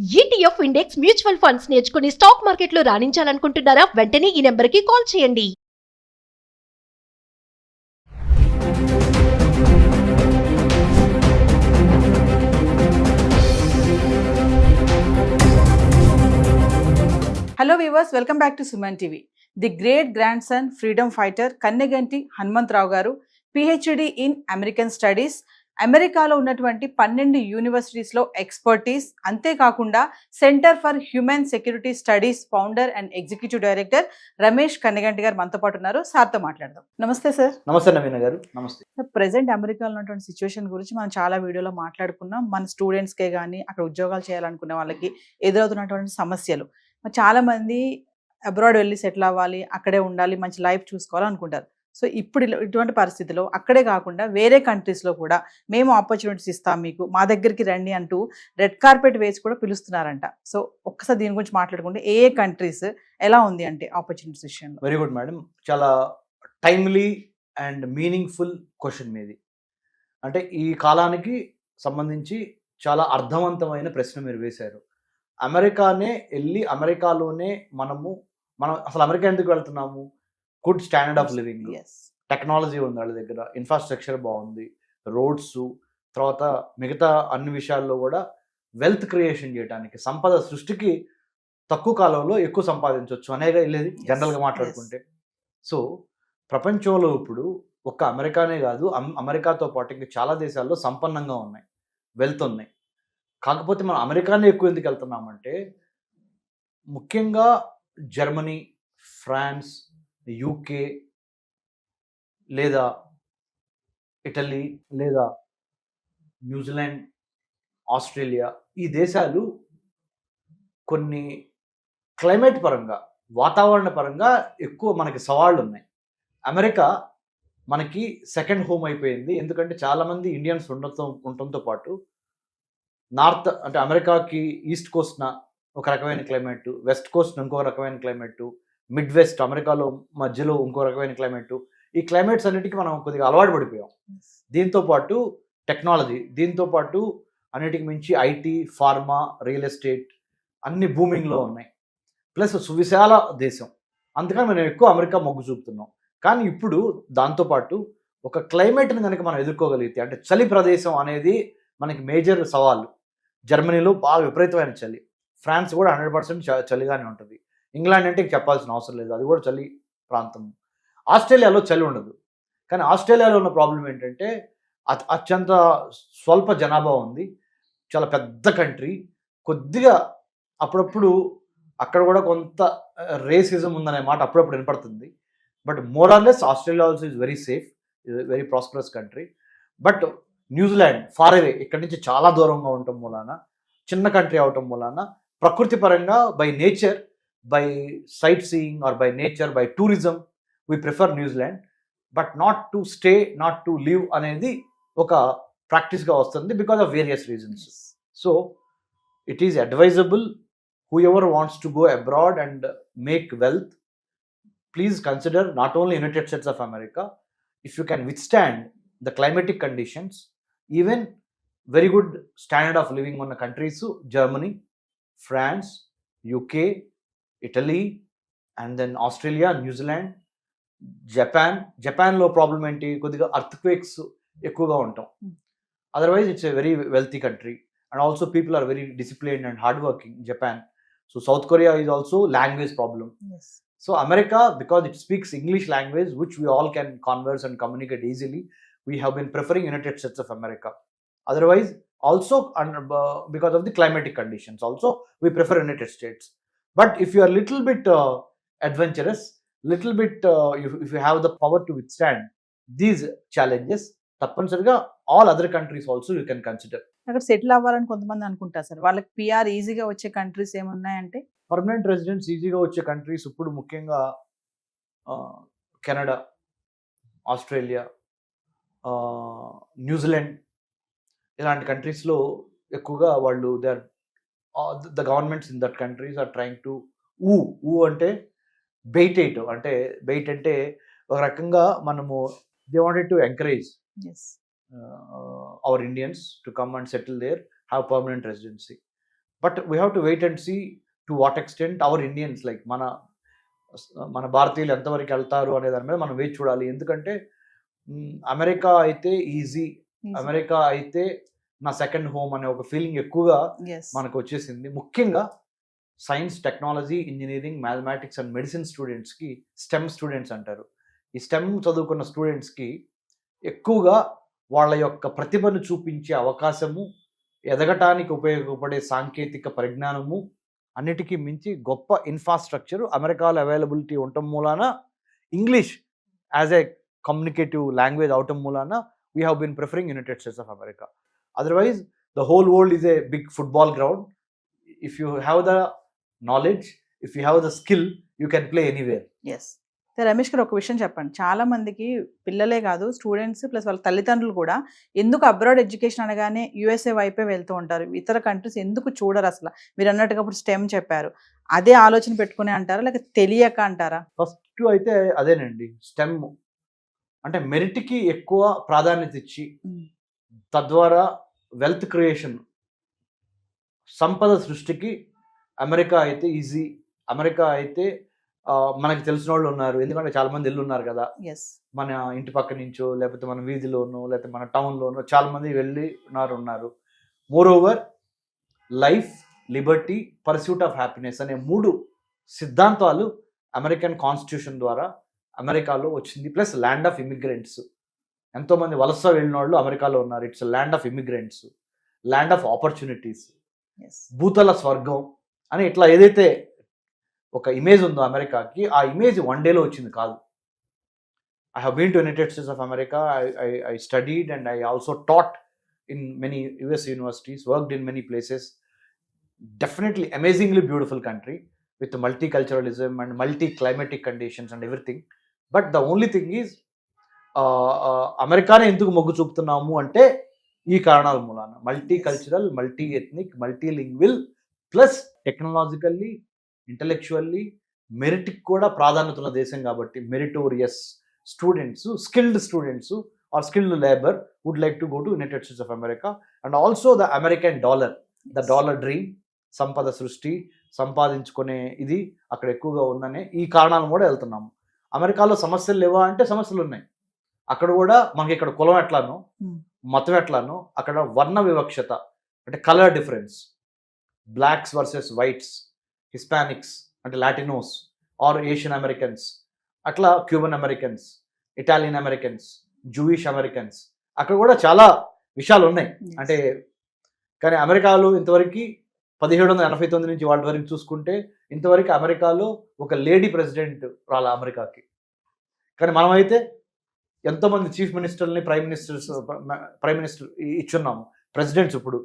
ETF index mutual funds నేర్చుకుని stock మార్కెట్లో రాణించాలనుకుంటున్నారా? వెంటనే ఈ నెంబర్కి కాల్ చేయండి. Hello viewers, welcome back to Suman TV. The great grandson freedom fighter Kanneganti Hanumantrao garu PhD in American Studies, అమెరికాలో ఉన్నటువంటి 12 యూనివర్సిటీస్లో expertise, అంతేకాకుండా centre for human security studies founder and executive director Ramesh Kanneganti గారు మనతో పాటు ఉన్నారు. సార్తో మాట్లాడదాం. నమస్తే సార్. నమస్తే నవీన గారు. నమస్తే సార్, ప్రెసెంట్ అమెరికాలో ఉన్నటువంటి సిచ్యువేషన్ గురించి మనం చాలా వీడియోలో మాట్లాడుకున్నాం. మన స్టూడెంట్స్కే కానీ అక్కడ ఉద్యోగాలు చేయాలనుకునే వాళ్ళకి ఎదురవుతున్నటువంటి సమస్యలు. చాలా మంది అబ్రాడ్ వెళ్ళి సెటిల్ అవ్వాలి, అక్కడే ఉండాలి, మంచి లైఫ్ చూసుకోవాలి అనుకుంటారు. సో ఇప్పుడు ఇటువంటి పరిస్థితిలో అక్కడే కాకుండా వేరే కంట్రీస్లో కూడా మేము ఆపర్చునిటీస్ ఇస్తాం, మీకు మా దగ్గరికి రండి అంటూ రెడ్ కార్పెట్ వేసి కూడా పిలుస్తున్నారంట. సో ఒక్కసారి దీని గురించి మాట్లాడుకుంటే ఏ కంట్రీస్ ఎలా ఉంది అంటే ఆపర్చునిటీస్ విషయంలో? వెరీ గుడ్ మేడం, చాలా టైమ్లీ అండ్ మీనింగ్ఫుల్ క్వశ్చన్ మీది. అంటే ఈ కాలానికి సంబంధించి చాలా అర్థవంతమైన ప్రశ్న మీరు వేశారు. అమెరికానే వెళ్ళి అమెరికాలోనే మనం అసలు అమెరికా ఎందుకు వెళ్తున్నాము? Good standard of living, technology ఉంది వాళ్ళ దగ్గర, ఇన్ఫ్రాస్ట్రక్చర్ బాగుంది, రోడ్స్, తర్వాత మిగతా అన్ని విషయాల్లో కూడా వెల్త్ క్రియేషన్ చేయడానికి, సంపద సృష్టికి తక్కువ కాలంలో ఎక్కువ సంపాదించవచ్చు అనేగా వెళ్ళేది జనరల్గా మాట్లాడుకుంటే. సో ప్రపంచంలో ఇప్పుడు ఒక్క అమెరికానే కాదు, అమెరికాతో పాటు ఇంకా చాలా దేశాల్లో సంపన్నంగా ఉన్నాయి, వెల్త్ ఉన్నాయి. కాకపోతే మనం అమెరికానే ఎక్కువ ఎందుకు వెళ్తున్నామంటే, ముఖ్యంగా జర్మనీ, ఫ్రాన్స్, యూకే లేదా ఇటలీ లేదా న్యూజిలాండ్, ఆస్ట్రేలియా, ఈ దేశాలు కొన్ని క్లైమేట్ పరంగా, వాతావరణ పరంగా ఎక్కువ మనకి సవాళ్ళు ఉన్నాయి. అమెరికా మనకి సెకండ్ హోమ్ అయిపోయింది. ఎందుకంటే చాలామంది ఇండియన్స్ ఉండటంతో పాటు నార్త్ అంటే అమెరికాకి ఈస్ట్ కోస్ట్న ఒక రకమైన క్లైమేట్, వెస్ట్ కోస్ట్ ఇంకో రకమైన క్లైమేట్, మిడ్ వెస్ట్ అమెరికాలో మధ్యలో ఇంకో రకమైన క్లైమేట్. ఈ క్లైమేట్స్ అన్నిటికీ మనం కొద్దిగా అలవాటు పడిపోయాం. దీంతోపాటు టెక్నాలజీ, దీంతోపాటు అన్నిటికి మించి ఐటీ, ఫార్మా, రియల్ ఎస్టేట్ అన్ని బూమింగ్లో ఉన్నాయి. ప్లస్ సువిశాల దేశం, అందుకని మనం ఎక్కువ అమెరికా మొగ్గు చూపుతున్నాం. కానీ ఇప్పుడు దాంతోపాటు ఒక క్లైమేట్ని కనుక మనం ఎదుర్కోగలిగితే, అంటే చలి ప్రదేశం అనేది మనకి మేజర్ సవాళ్ళు. జర్మనీలో బాగా విపరీతమైన చలి, ఫ్రాన్స్ కూడా 100% చలిగానే ఉంటుంది. ఇంగ్లాండ్ అంటే చెప్పాల్సిన అవసరం లేదు, అది కూడా చలి ప్రాంతం. ఆస్ట్రేలియాలో చలి ఉండదు. కానీ ఆస్ట్రేలియాలో ఉన్న ప్రాబ్లం ఏంటంటే అత్యంత స్వల్ప జనాభా ఉంది, చాలా పెద్ద కంట్రీ. కొద్దిగా అప్పుడప్పుడు అక్కడ కూడా కొంత రేసిజం ఉందనే మాట అప్పుడప్పుడు వినపడుతుంది. But more or less Australia also is very safe, very prosperous country. But New Zealand far away, ఇక్కడి నుంచి చాలా దూరంగా ఉండటం మూలాన, చిన్న కంట్రీ అవటం మూలాన, ప్రకృతి పరంగా by nature, by sightseeing or by nature, by tourism, we prefer New Zealand. But not to stay, not to live అనేది ఒక ప్రాక్టీస్గా వస్తుంది because of various reasons. So it is advisable, whoever wants to go abroad and make wealth, please consider not only United States of America. If you can withstand the climatic conditions, even very good standard of living ఉన్న countries Germany, France, UK, Italy, and then Australia, New Zealand, జపాన్లో problem ఏంటి, కొద్దిగా earthquakes ఎక్కువగా ఉంటాం. Otherwise it's a very wealthy country and also people are very disciplined and hard working, Japan. So South Korea is also language problem. So America, because it speaks English language which we all can converse and communicate easily, we have been preferring United States of America. Otherwise also because of the climatic conditions also we prefer United States. But if you are little bit adventurous, little bit if you have the power to withstand these challenges, తప్పనిసరిగా all other countries also you can consider. అక్కడ settle అవ్వాలని కొంతమంది అనుకుంటారు sir, వాళ్ళకి PR ఈజీగా వచ్చే countries ఏమున్నాయంటే? Permanent residence ఈజీగా వచ్చే కంట్రీస్ ఇప్పుడు ముఖ్యంగా కెనడా, ఆస్ట్రేలియా, న్యూజిలాండ్ ఇలాంటి కంట్రీస్లో ఎక్కువగా వాళ్ళు the governments in that countries are trying to అంటే బెయిట్ అంటే ఒక రకంగా మనము they wanted to encourage our Indians to come and settle there, have permanent residency. But we have to wait and see to what extent our Indians like మన భారతీయులు ఎంతవరకు వెళ్తారు అనే దాని మీద మనం వేచి చూడాలి. ఎందుకంటే అమెరికా అయితే ఈజీ, అమెరికా అయితే నా సెకండ్ హోమ్ అనే ఒక ఫీలింగ్ ఎక్కువగా మనకు వచ్చేసింది. ముఖ్యంగా science, technology, engineering, mathematics and medicine స్టూడెంట్స్కి స్టెమ్ స్టూడెంట్స్ అంటారు. ఈ స్టెమ్ చదువుకున్న స్టూడెంట్స్కి ఎక్కువగా వాళ్ళ యొక్క ప్రతిభను చూపించే అవకాశము, ఎదగటానికి ఉపయోగపడే సాంకేతిక పరిజ్ఞానము, అన్నిటికీ మించి గొప్ప ఇన్ఫ్రాస్ట్రక్చర్ అమెరికాలో అవైలబిలిటీ ఉండటం మూలాన, English as a communicative language అవటం మూలాన we have been preferring United States of America. Otherwise, the whole world is a big football ground. If you have the knowledge, if you have the skill, you can play anywhere. Yes. Ramesh గారు ఒక విషయం చెప్పండి. చాలా మందికి పిల్లలే కాదు, students plus వాళ్ళ తల్లిదండ్రులు కూడా ఎందుకు అబ్రాడ్ ఎడ్యుకేషన్ అనగానే యుఎస్ఏ వైపే వెళ్తూ ఉంటారు, ఇతర కంట్రీస్ ఎందుకు చూడరు అసలు? మీరు అన్నట్టుగా ఇప్పుడు స్టెమ్ చెప్పారు, అదే ఆలోచన పెట్టుకుని అంటారా లేక తెలియక అంటారా? ఫస్ట్ అయితే అదేనండి, స్టెమ్ అంటే మెరిట్కి ఎక్కువ ప్రాధాన్యత ఇచ్చి తద్వారా వెల్త్ క్రియేషన్, సంపద సృష్టికి అమెరికా అయితే ఈజీ. అమెరికా అయితే మనకి తెలిసిన వాళ్ళు ఉన్నారు, ఎందుకంటే చాలా మంది ఇల్లు ఉన్నారు కదా, మన ఇంటి పక్క నుంచో లేకపోతే మన వీధిలోనో లేకపోతే మన టౌన్లోనో చాలా మంది వెళ్ళి ఉన్నారు. More over life, Liberty, pursuit of happiness అనే 3 సిద్ధాంతాలు అమెరికన్ కాన్స్టిట్యూషన్ ద్వారా అమెరికాలో వచ్చింది. ప్లస్ ల్యాండ్ ఆఫ్ ఇమిగ్రెంట్స్, ఎంతోమంది వలస వెళ్ళిన వాళ్ళు అమెరికాలో ఉన్నారు. It's land of immigrants, land of opportunities, భూతల స్వర్గం అని ఇట్లా ఏదైతే ఒక ఇమేజ్ ఉందో అమెరికాకి, ఆ ఇమేజ్ వన్ డేలో వచ్చింది కాదు. I have been to United States of America. I studied and I also taught in many US universities, worked in many places. Definitely amazingly beautiful country with multiculturalism and multi-climatic conditions and everything. But the only thing is, అమెరికానే ఎందుకు మొగ్గు చూపుతున్నాము అంటే ఈ కారణాల మూలాన, multicultural, multi ethnic, multilingual, plus technologically, intellectually, మెరిట్కి కూడా ప్రాధాన్యత ఉన్న దేశం కాబట్టి meritorious students, skilled students or skilled labour would like to go to United States of America. And also the American dollar, the dollar dream, సంపద సృష్టి, సంపాదించుకునే ఇది అక్కడ ఎక్కువగా ఉందనే ఈ కారణాలు కూడా వెళ్తున్నాము. అమెరికాలో సమస్యలు లేవా అంటే సమస్యలు ఉన్నాయి. అక్కడ కూడా మనకి ఇక్కడ కులం ఎట్లానో, మతం ఎట్లానో, అక్కడ వర్ణ వివక్షత అంటే colour difference, blocks versus whites, Hispanics అంటే లాటినోస్ ఆర్ ఏషియన్ అమెరికన్స్, అట్లా Cuban Americans, Italian Americans, Jewish Americans, అక్కడ కూడా చాలా విషయాలు ఉన్నాయి. అంటే కానీ అమెరికాలో ఇంతవరకు 1789 నుంచి వాళ్ళ వరకు చూసుకుంటే ఇంతవరకు అమెరికాలో ఒక లేడీ ప్రెసిడెంట్ రాలా అమెరికాకి. కానీ మనమైతే ఎంతోమంది చీఫ్ మినిస్టర్ని, ప్రైమ్ మినిస్టర్ ఇచ్చున్నాము. ప్రెసిడెంట్స్ ఇప్పుడు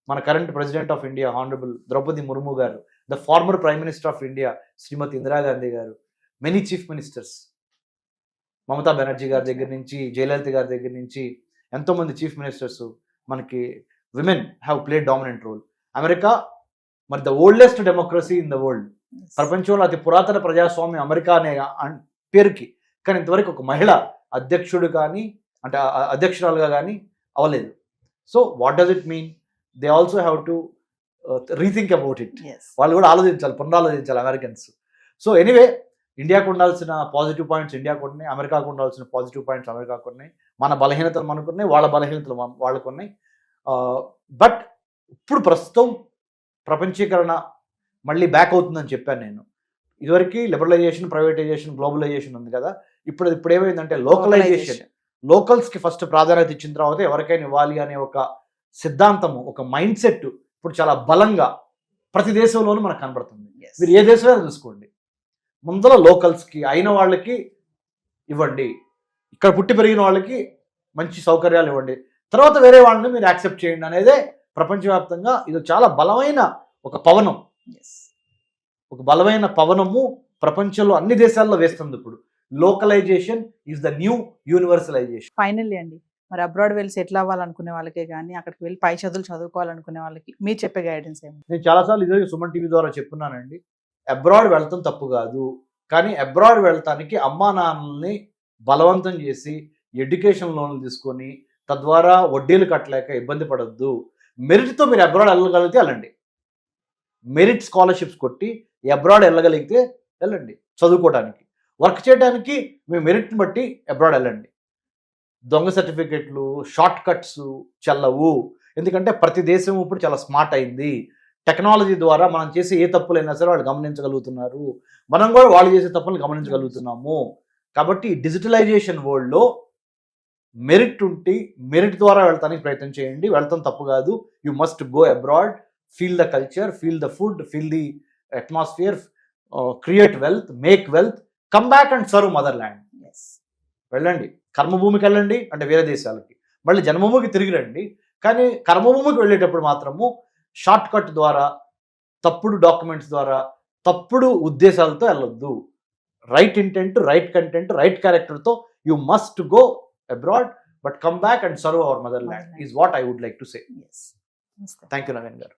మన current president of India honourable Draupadi Murmu గారు, the farmer prime minister of India శ్రీమతి ఇందిరాగాంధీ గారు, many chief ministers, Mamata Banerjee గారి దగ్గర నుంచి, జయలలిత గారి దగ్గర నుంచి ఎంతోమంది చీఫ్ మినిస్టర్స్ మనకి women have played dominant role. America మరి the oldest democracy in the world, ప్రపంచంలో అతి పురాతన ప్రజాస్వామ్యం అమెరికా అనే పేరుకి. కానీ ఇంతవరకు ఒక మహిళ అధ్యక్షుడు కానీ అంటే అధ్యక్షురాలుగా కానీ అవ్వలేదు. So what does it mean? They also have to rethink about it. వాళ్ళు కూడా ఆలోచించాలి, పునరాలోచించాలి అమెరికన్స్. సో ఎనీవే, ఇండియాకు ఉండాల్సిన పాజిటివ్ పాయింట్స్ ఇండియాకు ఉన్నాయి, అమెరికాకు ఉండాల్సిన పాజిటివ్ పాయింట్స్ అమెరికాకు ఉన్నాయి, మన బలహీనతలు మనకున్నాయి, వాళ్ళ బలహీనతలు వాళ్ళకు ఉన్నాయి. బట్ ఇప్పుడు ప్రస్తుతం ప్రపంచీకరణ మళ్ళీ బ్యాక్ అవుతుందని చెప్పాను నేను. ఇదివరకు లిబరలైజేషన్, ప్రైవేటైజేషన్, గ్లోబలైజేషన్ ఉంది కదా. ఇప్పుడు ఏమైందంటే లోకలైజేషన్, లోకల్స్కి ఫస్ట్ ప్రాధాన్యత ఇచ్చిన తర్వాత ఎవరికైనా ఇవ్వాలి అనే ఒక సిద్ధాంతము, ఒక మైండ్ సెట్ ఇప్పుడు చాలా బలంగా ప్రతి దేశంలోనూ మనకు కనబడుతుంది. మీరు ఏ దేశమైనా చూసుకోండి, ముందర లోకల్స్కి అయిన వాళ్ళకి ఇవ్వండి, ఇక్కడ పుట్టి పెరిగిన వాళ్ళకి మంచి సౌకర్యాలు ఇవ్వండి, తర్వాత వేరే వాళ్ళని మీరు యాక్సెప్ట్ చేయండి అనేదే ప్రపంచవ్యాప్తంగా ఇది చాలా బలమైన ఒక పవనం, ఒక బలమైన పవనము ప్రపంచంలో అన్ని దేశాల్లో వేస్తుంది. ఇప్పుడు localisation is the new universalisation. Finally అండి, మరి అబ్రాడ్ వెళ్ళి సెటిల్ అవ్వాలనుకునే వాళ్ళకే కానీ అక్కడికి వెళ్ళి పై చదువులు చదువుకోవాలనుకునే వాళ్ళకి మీరు చెప్పే గైడెన్స్ ఏమి? నేను చాలాసార్లు ఇదే సుమన్ టీవీ ద్వారా చెప్పున్నానండి, అబ్రాడ్ వెళ్తాం తప్పు కాదు, కానీ అబ్రాడ్ వెళ్తానికి అమ్మా నాన్నల్ని బలవంతం చేసి ఎడ్యుకేషన్ లోన్లు తీసుకొని తద్వారా వడ్డీలు కట్టలేక ఇబ్బంది పడద్దు. మెరిట్తో మీరు అబ్రాడ్ వెళ్ళగలిగితే వెళ్ళండి. మెరిట్ స్కాలర్షిప్స్ కొట్టి అబ్రాడ్ వెళ్ళగలిగితే వెళ్ళండి చదువుకోవడానికి. వర్క్ చేయడానికి మీ మెరిట్ని బట్టి అబ్రాడ్ వెళ్ళండి. దొంగ సర్టిఫికెట్లు, షార్ట్ కట్స్ చెల్లవు. ఎందుకంటే ప్రతి దేశం ఇప్పుడు చాలా స్మార్ట్ అయింది. టెక్నాలజీ ద్వారా మనం చేసే ఏ తప్పులైనా సరే వాళ్ళు గమనించగలుగుతున్నారు. మనం కూడా వాళ్ళు చేసే తప్పులను గమనించగలుగుతున్నాము. కాబట్టి డిజిటలైజేషన్ వరల్డ్లో మెరిట్ ఉంటే మెరిట్ ద్వారా వెళ్తానికి ప్రయత్నం చేయండి. వెళ్తాం తప్పు కాదు. You must go abroad, feel the culture, feel the food, feel the atmosphere, create wealth, make wealth, come back and serve mother land. వెళ్ళండి, కర్మభూమికి వెళ్ళండి అంటే వేరే దేశాలకి, మళ్ళీ జన్మభూమికి తిరిగి రండి. కానీ కర్మభూమికి వెళ్ళేటప్పుడు మాత్రము షార్ట్ కట్ ద్వారా, తప్పుడు డాక్యుమెంట్స్ ద్వారా, తప్పుడు ఉద్దేశాలతో వెళ్ళొద్దు. Right intent, right content, right క్యారెక్టర్తో you must go abroad but come back and serve our motherland is what I would like to say. Yes. Thank you, Naveen garu.